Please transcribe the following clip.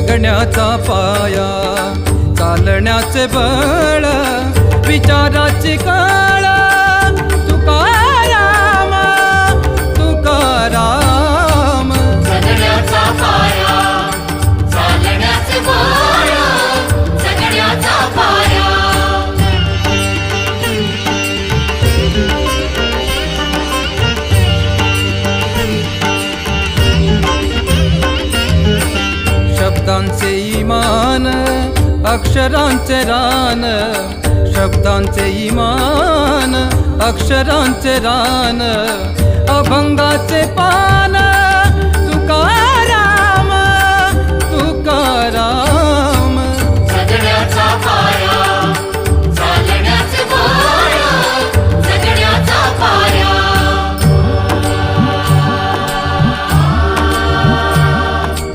जगण्याचा पाया, चालण्याचे बळ, विचाराची कळ, तुकाराम तुकाराम. जगण्याचा पाया, चालण्याचे बळ, जगण्याचा पाया. शब्दांचे इमान, अक्षरांचे रान, शब्दांचे इमान, अक्षरांचे रान, अभंगाचे पान.